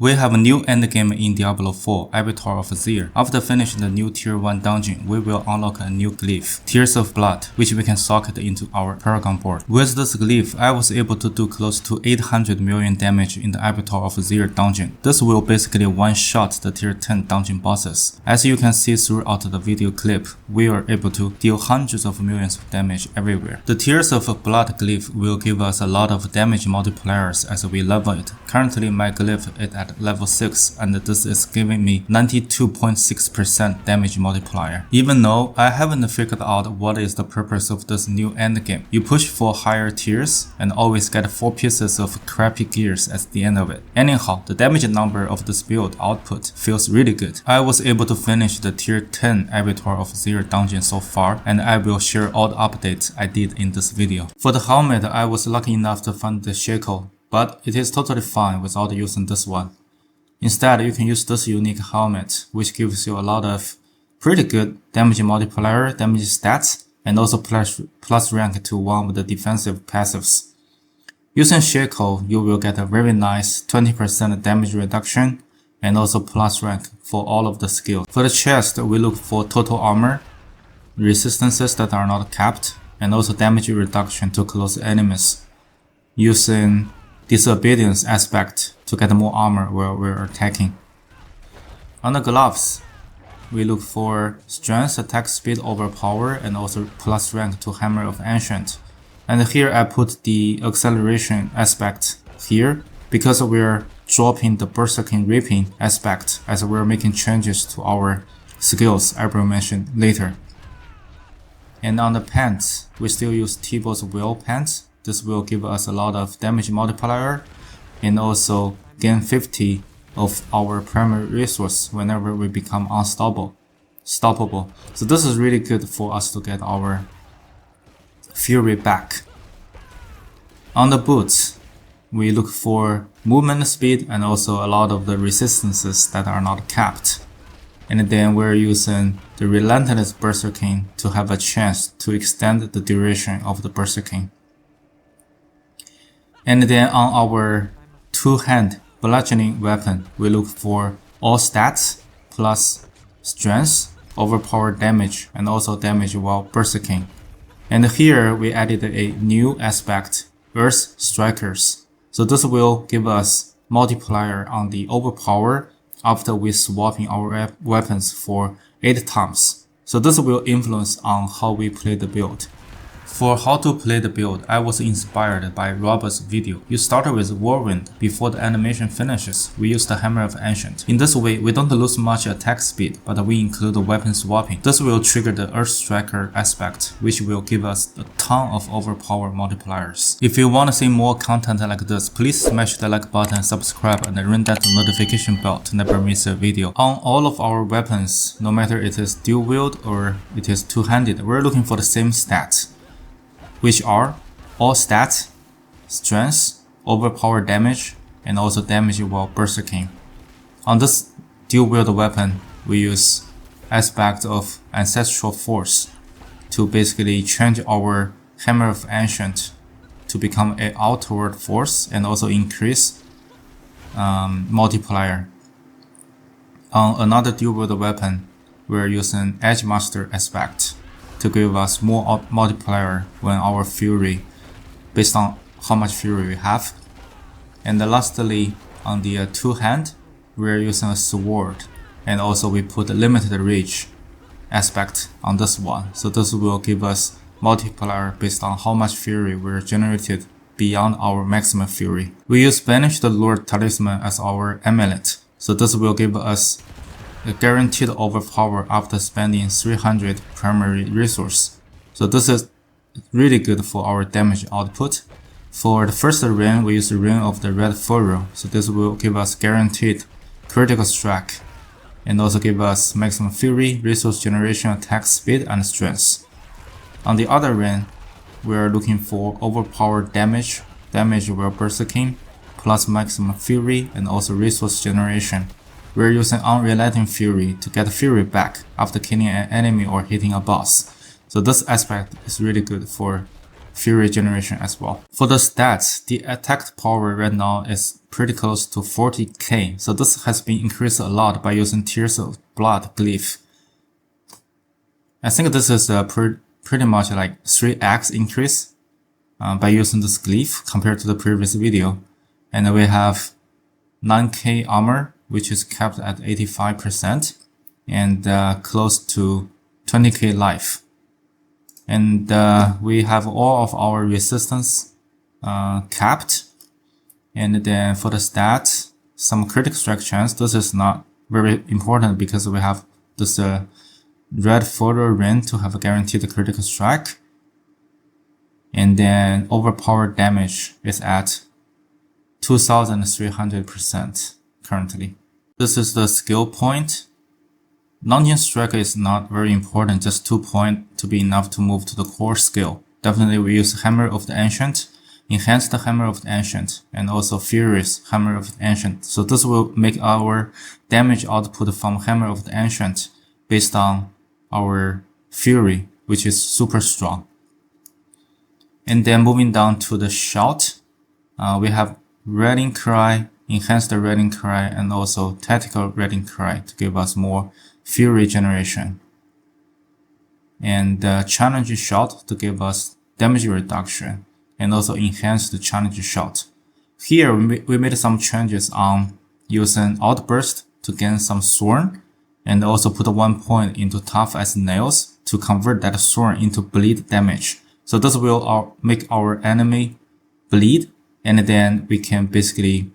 We have a new endgame in Diablo 4, Abattoir of Zir. After finishing the new tier 1 dungeon, we will unlock a new glyph, Tears of Blood, which we can socket into our Paragon board. With this glyph, I was able to do close to 800 million damage in the Abattoir of Zir dungeon. This will basically one-shot the tier 10 dungeon bosses. As you can see throughout the video clip, we are able to deal hundreds of millions of damage everywhere. The Tears of Blood glyph will give us a lot of damage multipliers as we level it. Currently my glyph is at level 6 and this is giving me 92.6% damage multiplier. Even though I haven't figured out what is the purpose of this new endgame. You push for higher tiers and always get 4 pieces of crappy gears at the end of it. Anyhow, the damage number of this build output feels really good. I was able to finish the tier 10 Abattoir of Zir dungeon so far, and I will share all the updates I did in this video. For the helmet, I was lucky enough to find the shackle, but it is totally fine without using this one. Instead, you can use this unique helmet, which gives you a lot of pretty good damage multiplier, damage stats, and also plus rank to one of the defensive passives. Using shackle, you will get a very nice 20% damage reduction, and also plus rank for all of the skills. For the chest, we look for total armor, resistances that are not capped, and also damage reduction to close enemies, using disobedience aspect to get more armor while we're attacking. On the gloves, we look for strength, attack speed, overpower, and also plus rank to Hammer of Ancient. And here I put the acceleration aspect here because we're dropping the Berserking Reaping aspect as we're making changes to our skills I will mention later. And on the pants, we still use T-Ball's Will pants. This will give us a lot of damage multiplier and also gain 50 of our primary resource whenever we become unstoppable. So this is really good for us to get our fury back. On the boots, we look for movement speed and also a lot of the resistances that are not capped. And then we're using the Relentless Berserking to have a chance to extend the duration of the Berserking. And then on our two-hand bludgeoning weapon, we look for all stats plus strength, overpowered damage, and also damage while berserking. And here we added a new aspect, Earth Strikers. So this will give us multiplier on the overpower after we swapping our weapons for 8 times. So this will influence on how we play the build. For how to play the build, I was inspired by Robert's video. You start with Whirlwind. Before the animation finishes, we use the Hammer of Ancient. In this way, we don't lose much attack speed, but we include the weapon swapping. This will trigger the Earth Striker aspect, which will give us a ton of overpower multipliers. If you want to see more content like this, please smash the like button, subscribe, and ring that notification bell to never miss a video. On all of our weapons, no matter it is dual wield or it is two-handed, we're looking for the same stats, which are all stats, strength, overpower damage, and also damage while berserking. On this dual wield weapon, we use aspect of Ancestral Force to basically change our Hammer of Ancient to become an outward force and also increase multiplier. On another dual wield weapon, we're using Edge Master aspect to give us more multiplier when our fury, based on how much fury we have. And lastly, on the two-hand, we're using a sword, and also we put a limited reach aspect on this one. So this will give us multiplier based on how much fury we're generated beyond our maximum fury. We use Banished Lord Talisman as our amulet. So this will give us a guaranteed overpower after spending 300 primary resource. So this is really good for our damage output. For the first ring, we use the Ring of the Red Furrow. So this will give us guaranteed critical strike and also give us maximum fury, resource generation, attack speed, and strength. On the other ring, we are looking for overpowered damage while berserking, plus maximum fury and also resource generation. We're using Unrelenting Fury to get fury back after killing an enemy or hitting a boss. So this aspect is really good for fury generation as well. For the stats, the attack power right now is pretty close to 40k, so this has been increased a lot by using Tears of Blood Glyph. I think this is a pretty much like 3x increase by using this Glyph compared to the previous video. And we have 9k armor, which is capped at 85%, and close to 20k life. And we have all of our resistance capped. And then for the stats, some critical strike chance. This is not very important because we have this red photo ring to have a guaranteed critical strike. And then overpowered damage is at 2300% currently. This is the skill point. Dungeon Strike is not very important, just 2 points to be enough to move to the core skill. Definitely we use Hammer of the Ancient, Enhanced Hammer of the Ancient, and also Furious Hammer of the Ancient. So this will make our damage output from Hammer of the Ancient based on our Fury, which is super strong. And then moving down to the Shout, we have Rallying Cry, Enhanced Rallying Cry, and also Tactical Rallying Cry to give us more Fury generation. And Challenge Shot to give us damage reduction, and also Enhanced Challenge Shot. Here we made some changes on using Outburst to gain some Thorn, and also put 1 point into Tough as Nails to convert that Thorn into bleed damage. So this will make our enemy bleed, and then we can basically,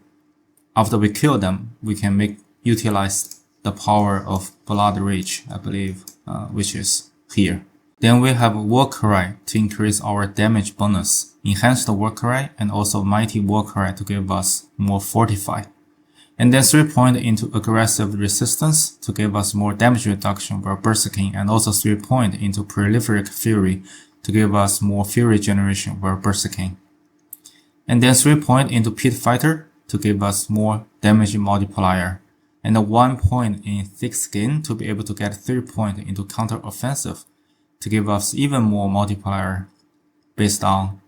after we kill them, we can utilize the power of Blood Rage, I believe, which is here. Then we have War Cry to increase our damage bonus, Enhanced War Cry, and also Mighty War Cry to give us more Fortify. And then 3 point into Aggressive Resistance to give us more damage reduction while Berserking, and also 3 point into Prolific Fury to give us more Fury generation while Berserking. And then 3 point into Pit Fighter to give us more damage multiplier. And 1 point in Thick Skin to be able to get 3 point into Counter Offensive to give us even more multiplier based on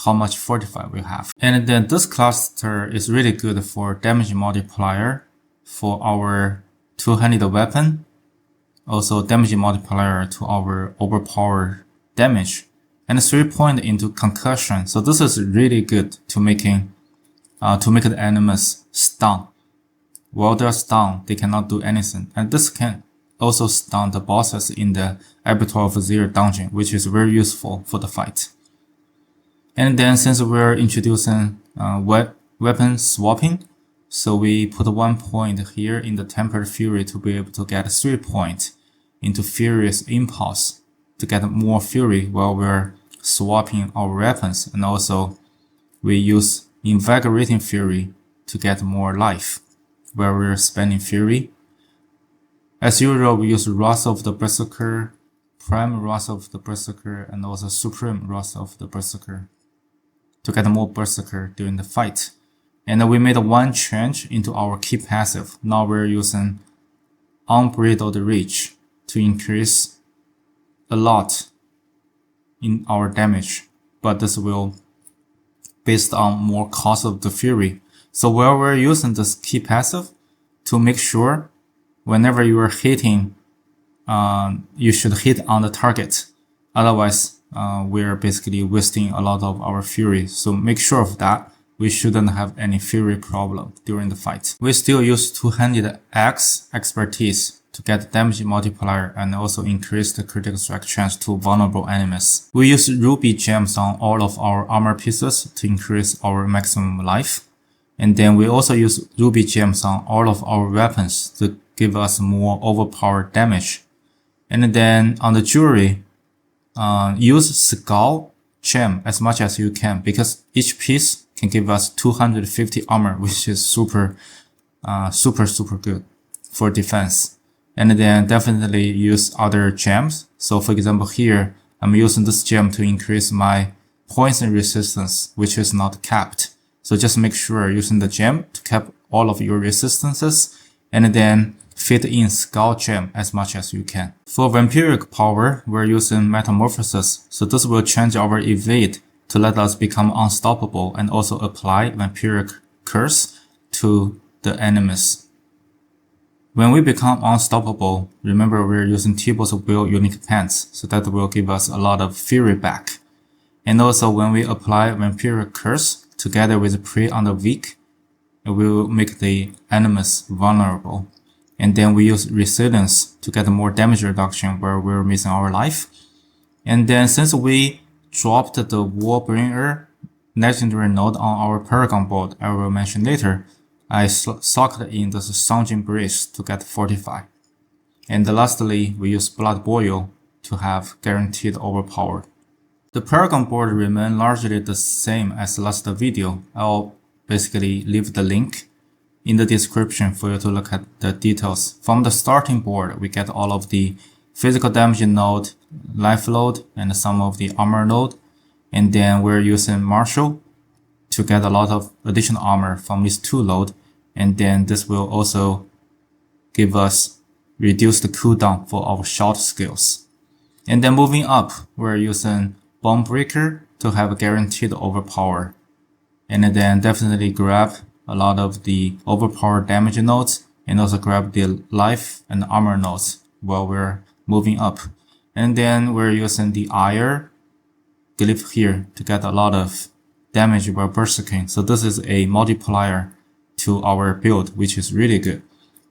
how much Fortify we have. And then this cluster is really good for damage multiplier for our two-handed weapon, also damage multiplier to our overpowered damage, and 3 point into Concussion. So this is really good to make the enemies stun. While they're stunned, they cannot do anything. And this can also stun the bosses in the Abattoir of Zir dungeon, which is very useful for the fight. And then since we're introducing weapon swapping, so we put 1 point here in the Tempered Fury to be able to get 3 points into Furious Impulse to get more Fury while we're swapping our weapons. And also we use Invigorating Fury to get more life where we're spending Fury. As usual, we use Wrath of the Berserker, Prime Wrath of the Berserker, and also Supreme Wrath of the Berserker to get more Berserker during the fight. And we made 1 change into our key passive. Now we're using Unbridled Rage to increase a lot in our damage, but this will based on more cost of the Fury. So while we're using this key passive, to make sure whenever you are hitting, you should hit on the target. Otherwise, we're basically wasting a lot of our Fury. So make sure of that. We shouldn't have any Fury problem during the fight. We still use two-handed axe expertise to get damage multiplier and also increase the critical strike chance to vulnerable enemies. We use ruby gems on all of our armor pieces to increase our maximum life. And then we also use ruby gems on all of our weapons to give us more overpowered damage. And then on the jewelry, use skull gem as much as you can, because each piece can give us 250 armor, which is super good for defense. And then definitely use other gems. So for example, here I'm using this gem to increase my poison resistance, which is not capped. So just make sure using the gem to cap all of your resistances, and then fit in skull gem as much as you can. For vampiric power, we're using metamorphosis. So this will change our evade to let us become unstoppable and also apply Vampiric Curse to the enemies. When we become unstoppable, remember we're using Tibo's Wield unique pants, so that will give us a lot of fury back. And also when we apply Vampiric Curse together with Prey on the Weak, it will make the enemies vulnerable. And then we use Resilience to get more damage reduction where we're missing our life. And then since we dropped the Warbringer legendary node on our Paragon board, I will mention later, I socked in the Sungeon Brace to get Fortify. And lastly, we use Blood Boil to have guaranteed overpower. The Paragon board remains largely the same as last video. I'll basically leave the link in the description for you to look at the details. From the starting board, we get all of the physical damage node, life load, and some of the armor load. And then we're using Marshal to get a lot of additional armor from these two load. And then this will also give us reduced cooldown for our shot skills. And then moving up, we're using Bomb Breaker to have a guaranteed overpower. And then definitely grab a lot of the overpower damage nodes and also grab the life and armor nodes while we're moving up. And then we're using the Ire Glyph here to get a lot of damage while berserking. So this is a multiplier to our build, which is really good.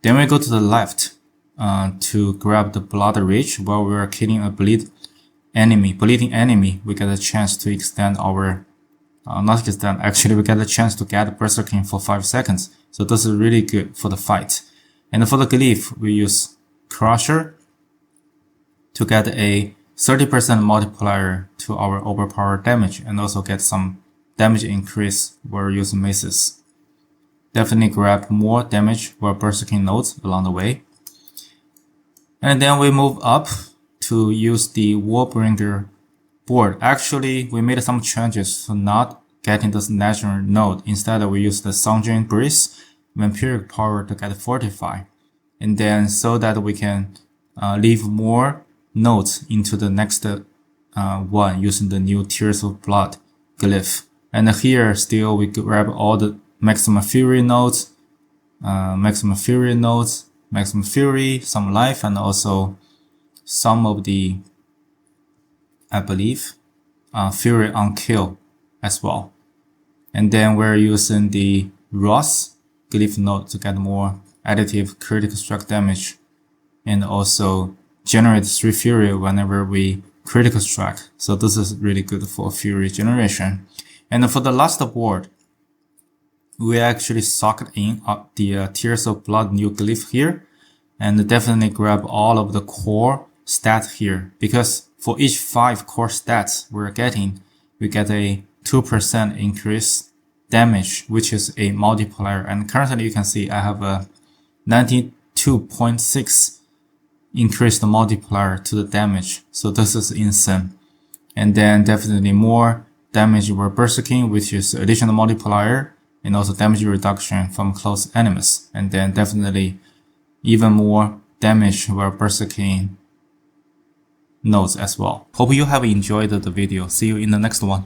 Then we go to the left to grab the Blood Rage while we're killing a bleeding enemy. We get a chance to extend our not extend, actually we get a chance to get berserking for 5 seconds. So this is really good for the fight. And for the Glyph, we use Crusher to get a 30% multiplier to our overpower damage and also get some damage increase while using maces. Definitely grab more damage while berserking nodes along the way. And then we move up to use the Warbringer board. Actually, we made some changes to not getting this legendary node. Instead, we use the Sungeon Brace, Vampiric Power to get Fortify. And then so that we can leave more nodes into the next one using the new Tears of Blood Glyph. And here still we grab all the Maximum Fury nodes, Maximum Fury, some life, and also some of the, I believe, Fury on Kill as well. And then we're using the Ross Glyph node to get more additive critical strike damage and also generate 3 Fury whenever we critical strike. So this is really good for Fury generation. And for the last board, we actually socked in the Tears of Blood new Glyph here and definitely grab all of the core stats here, because for each 5 core stats we're getting, we get a 2% increase damage, which is a multiplier. And currently you can see I have a 92.6 increased multiplier to the damage. So this is insane. And then definitely more damage we're berserking, which is additional multiplier, and also damage reduction from close enemies. And then definitely even more damage while berserking nodes as well. Hope you have enjoyed the video. See you in the next one.